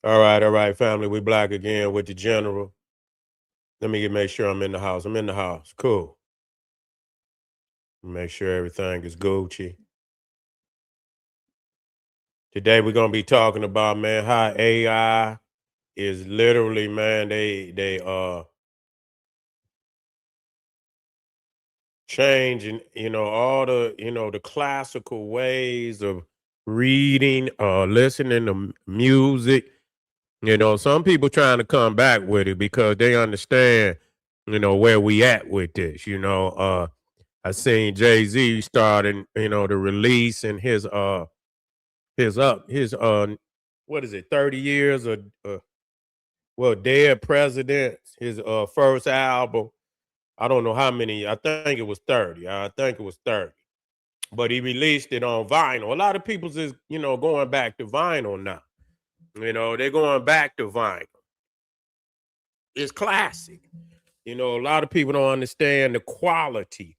All right, family. We black again with the general. Let me make sure I'm in the house. I'm in the house. Cool. Make sure everything is Gucci. Today we're gonna be talking about, man, how AI is literally, man, they changing, all the, the classical ways of reading, listening to music. Some people trying to come back with it because they understand, where we at with this. I seen Jay-Z starting, the release and his what is it, 30 years of Dead Presidents, his first album. I don't know how many, I think it was 30. I think it was 30. But he released it on vinyl. A lot of people's is, going back to vinyl now. They're going back to vinyl. It's classic. A lot of people don't understand the quality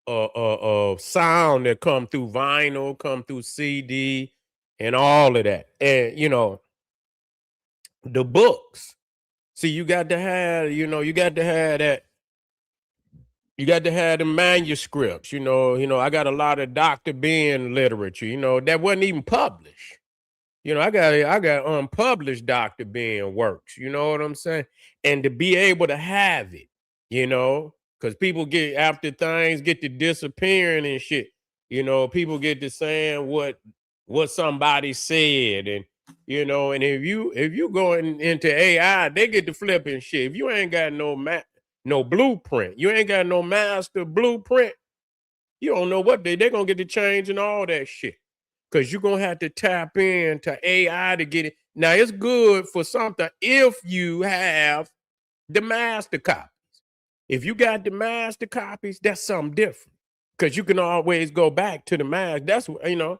of sound that come through vinyl, come through CD, and all of that. And the books. See, you got to have, you got to have that. You got to have the manuscripts. I got a lot of Dr. Ben literature. That wasn't even published. I got unpublished Dr. Ben works. You know what I'm saying? And to be able to have it, because people get after things get to disappearing and shit. People get to saying what somebody said, and and if you going into AI, they get to flipping shit. If you ain't got no blueprint, you ain't got no master blueprint, you don't know what they're gonna get to change and all that shit. Because you're gonna have to tap into AI to get it. Now it's good for something if you have the master copies. If you got the master copies, that's something different. Because you can always go back to the master. That's what and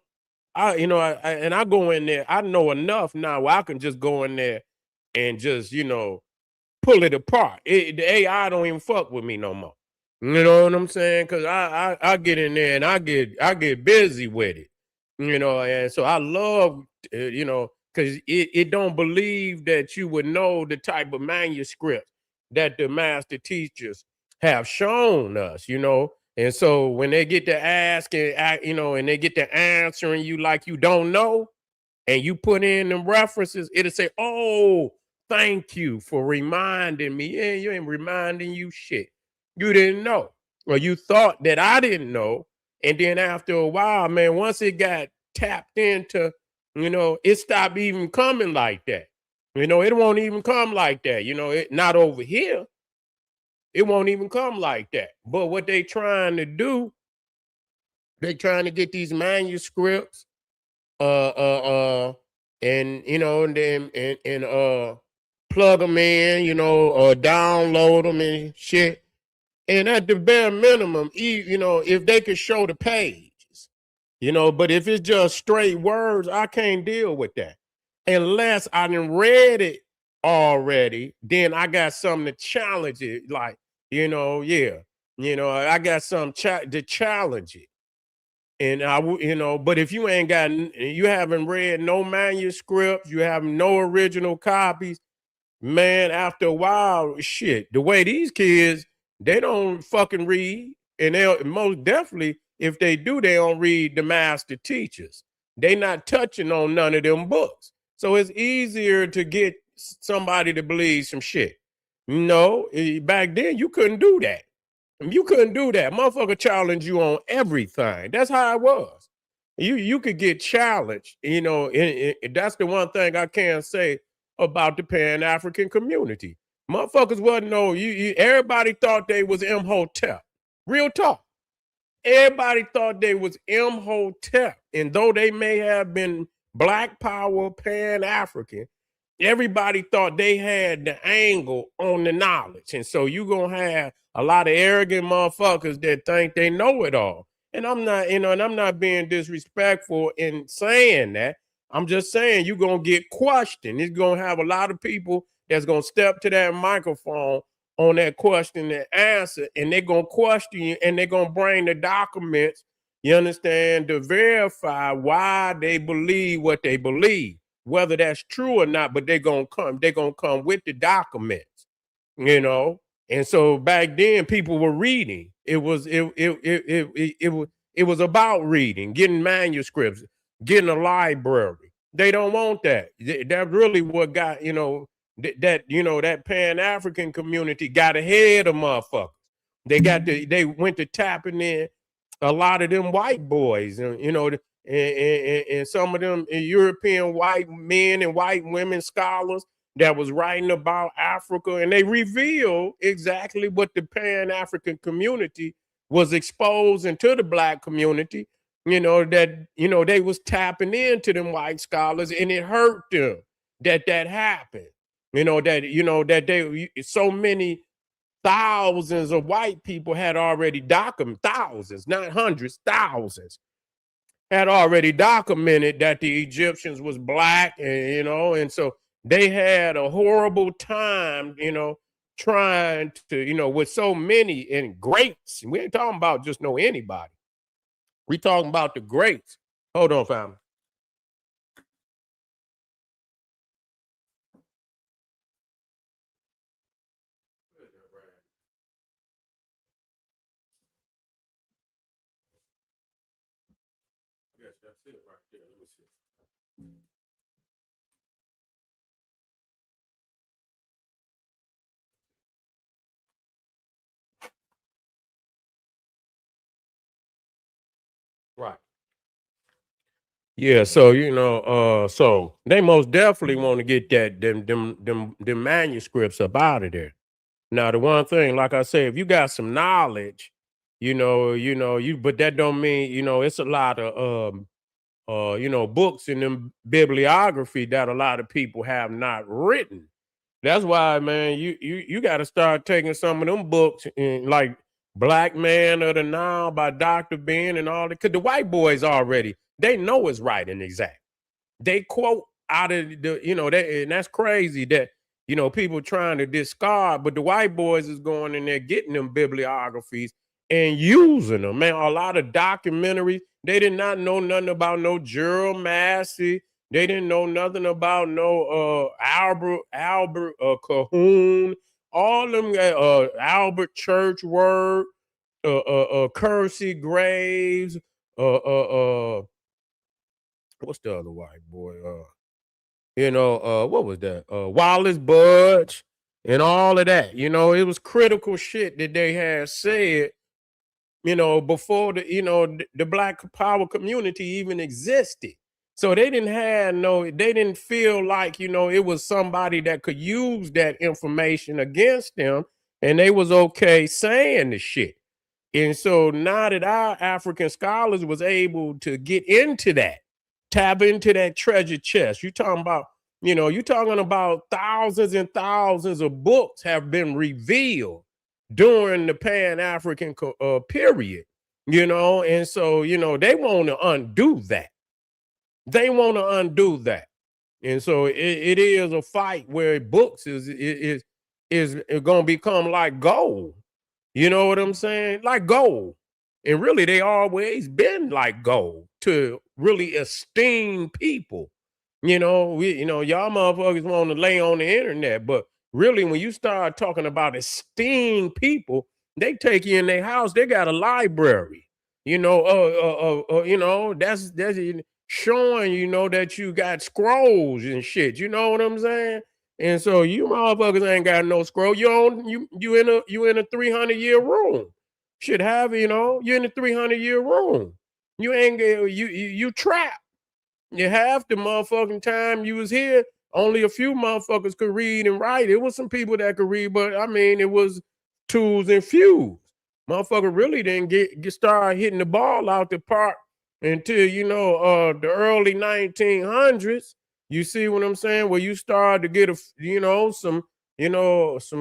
I go in there. I know enough now where I can just go in there and just pull it apart. The AI don't even fuck with me no more. You know what I'm saying? Because I get in there and I get busy with it. And so I love because it don't believe that you would know the type of manuscript that the master teachers have shown us. And so when they get to ask and they get to answering you like you don't know, and you put in them references, it'll say, "Oh, thank you for reminding me." Yeah, you ain't reminding you shit. You didn't know, or you thought that I didn't know. And then after a while, man, once it got tapped into, it stopped even coming like that. It won't even come like that. It not over here. It won't even come like that. But what they trying to do, they trying to get these manuscripts, and and then and plug them in, or download them and shit. And at the bare minimum, if they could show the pages, but if it's just straight words, I can't deal with that. Unless I done read it already, then I got something to challenge it. Like, yeah, I got something to challenge it. And but if you ain't got, you haven't read no manuscripts, you have no original copies, man, after a while, shit, the way these kids, they don't fucking read. And they'll most definitely, if they do, they don't read the master teachers. They not touching on none of them books. So it's easier to get somebody to believe some shit. Back then you couldn't do that. You couldn't do that. Motherfucker challenge you on everything. That's how it was. You could get challenged, and that's the one thing I can say about the Pan-African community. Motherfuckers wasn't everybody thought they was Imhotep. Real talk. Everybody thought they was Imhotep. And though they may have been Black Power Pan-African, everybody thought they had the angle on the knowledge. And so you gonna have a lot of arrogant motherfuckers that think they know it all. And I'm not, and I'm not being disrespectful in saying that. I'm just saying you're gonna get questioned. It's gonna have a lot of people that's gonna step to that microphone on that question and answer, and they're gonna question you, and they're gonna bring the documents, you understand, to verify why they believe what they believe. whether that's true or not, but they're gonna come with the documents, you know. And so back then people were reading. It was about reading, getting manuscripts, getting a library. They don't want that. That really what got, that Pan-African community got ahead of motherfuckers. They went to tapping in a lot of them white boys, and some of them European white men and white women scholars that was writing about Africa, and they revealed exactly what the Pan-African community was exposing to the black community. That they was tapping into them white scholars, and it hurt them that happened. That they so many thousands of white people had already documented, thousands, not hundreds, thousands, had already documented that the Egyptians was black, and so they had a horrible time, trying to, with so many and greats. We ain't talking about just know anybody. We talking about the greats. Hold on, family. Yes, that's it right there. Let me see. Right. Yeah, so so they most definitely want to get them manuscripts up out of there. Now, the one thing, like I say, if you got some knowledge, but that don't mean, it's a lot of books in them bibliography that a lot of people have not written. That's why, man, you got to start taking some of them books in, like Black Man of the Nile by Dr. Ben and all that, because the white boys already, they know it's right and exact. They quote out of and that's crazy that people trying to discard, but the white boys is going in there getting them bibliographies and using them. Man, a lot of documentaries, they did not know nothing about no Gerald Massey. They didn't know nothing about no Albert Cahoon, all them Albert Churchward, Kersey Graves, what's the other white boy? What was that? Wallace Budge and all of that. It was critical shit that they had said, before the Black Power community even existed. So they didn't feel like, it was somebody that could use that information against them, and they was okay saying the shit. And so now that our African scholars was able to get into that, tap into that treasure chest, you talking about thousands and thousands of books have been revealed during the Pan-African period, and so, they want to undo that. They want to undo that. And so it is a fight where books is going to become like gold. You know what I'm saying? Like gold. And really, they always been like gold to really esteem people. Y'all motherfuckers want to lay on the internet, but really, when you start talking about esteem people, they take you in their house. They got a library. That's showing that you got scrolls and shit. You know what I'm saying? And so you motherfuckers ain't got no scroll. You in a 300-year room. Should have, you in a 300-year room. You ain't you trapped. You half the motherfucking time you was here, only a few motherfuckers could read and write. It was some people that could read, but I mean, it was tools and fews. Motherfucker really didn't get start hitting the ball out the park until the early 1900s. You see what I'm saying? Where you start to get some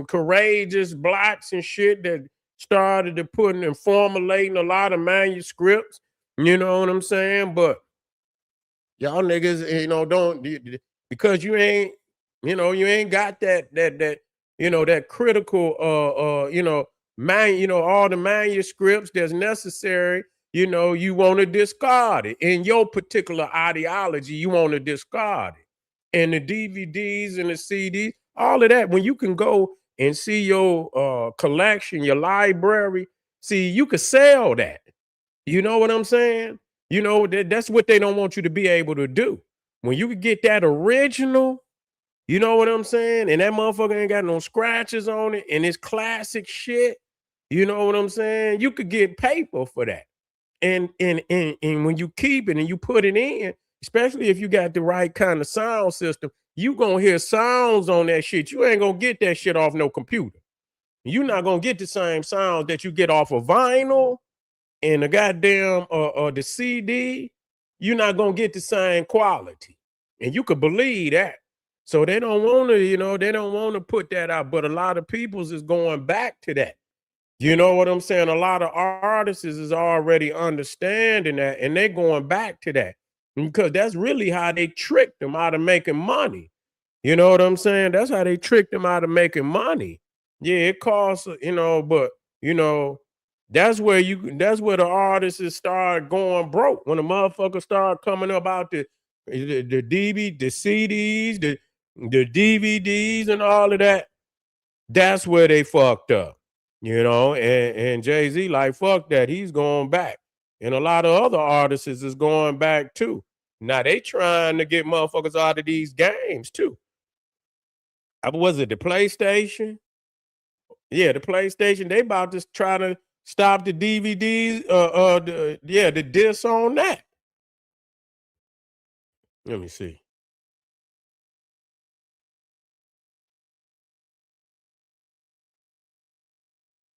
courageous blacks and shit that started to putting and formulating a lot of manuscripts. You know what I'm saying? But y'all niggas, don't because you ain't got that critical all the manuscripts that's necessary. You want to discard it in your particular ideology. You want to discard it. and the DVDs and the CDs, all of that. When you can go and see your collection, your library, see, you could sell that. You know what I'm saying? You know, that's what they don't want you to be able to do. When you could get that original, you know what I'm saying? And that motherfucker ain't got no scratches on it and it's classic shit. You know what I'm saying? You could get paper for that. And when you keep it and you put it in, especially if you got the right kind of sound system, you gonna hear sounds on that shit. You ain't gonna get that shit off no computer. You're not gonna get the same sounds that you get off of vinyl and the goddamn the CD. You're not gonna get the same quality, and you could believe that. So they don't want to, they don't want to put that out. But a lot of people's is going back to that. You know what I'm saying? A lot of artists is already understanding that, and they're going back to that because that's really how they tricked them out of making money. You know what I'm saying? That's how they tricked them out of making money. Yeah, it costs, but you know, that's where the artists start going broke when the motherfuckers start coming up out the DV, the CDs, the DVDs and all of that. That's where they fucked up, and Jay-Z like fuck that. He's going back. And a lot of other artists is going back too. Now they trying to get motherfuckers out of these games too. Was it the PlayStation? Yeah, the PlayStation. They about to try to stop the DVDs. The discs on that. Let me see.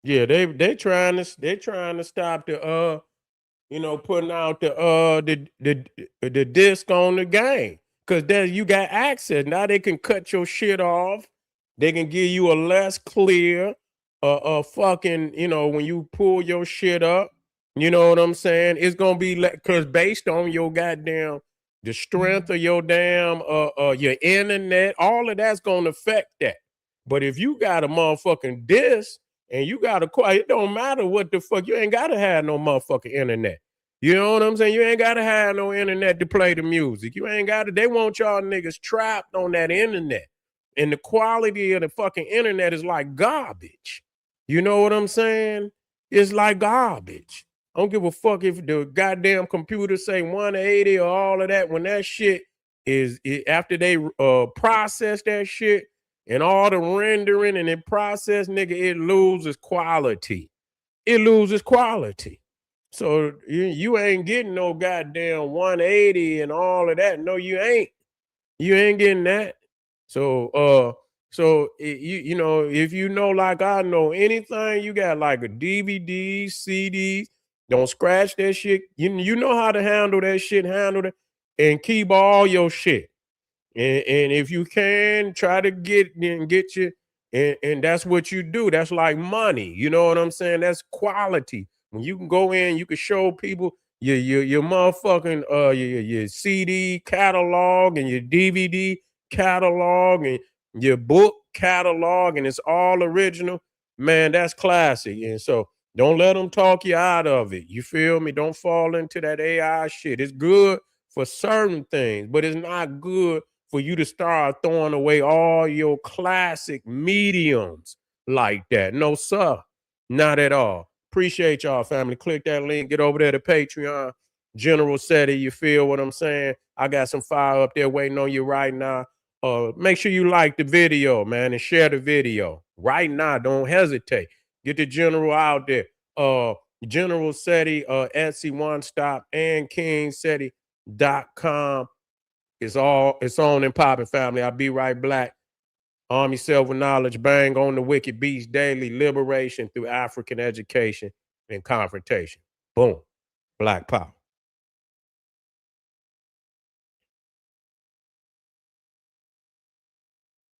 Yeah, they trying to stop the putting out the disc on the game. Cause then you got access. Now they can cut your shit off. They can give you a less clear fucking, when you pull your shit up, you know what I'm saying? It's gonna be like cause based on your goddamn the strength of your damn your internet, all of that's gonna affect that. But if you got a motherfucking disc and you got a quiet, it don't matter what the fuck, you ain't gotta have no motherfucking internet. You know what I'm saying? You ain't gotta have no internet to play the music. You ain't gotta, they want y'all niggas trapped on that internet. And the quality of the fucking internet is like garbage. You know what I'm saying? It's like garbage. I don't give a fuck if the goddamn computer say 180 or all of that. When that shit after they process that shit and all the rendering and it process, nigga, it loses quality. It loses quality. So you ain't getting no goddamn 180 and all of that. No, you ain't. You ain't getting that. So if like I know anything you got like a DVD, CD, don't scratch that shit. You know how to handle that shit, handle it, and keep all your shit. And if you can try to get you, and that's what you do. That's like money. You know what I'm saying? That's quality. When you can go in, you can show people your motherfucking your CD catalog and your DVD catalog and your book catalog, and it's all original. Man, that's classic. And so don't let them talk you out of it. You feel me? Don't fall into that AI shit. It's good for certain things, but it's not good for you to start throwing away all your classic mediums like that. No, sir. Not at all. Appreciate y'all, family. Click that link. Get over there to Patreon. General Seti, you feel what I'm saying? I got some fire up there waiting on you right now. Make sure you like the video, man, and share the video. Right now, don't hesitate. Get the general out there. General Seti, Etsy One Stop, and KingSeti.com. It's on and popping, family. I'll be right back. Arm yourself with knowledge. Bang on the wicked beast daily. Liberation through African education and confrontation. Boom. Black power.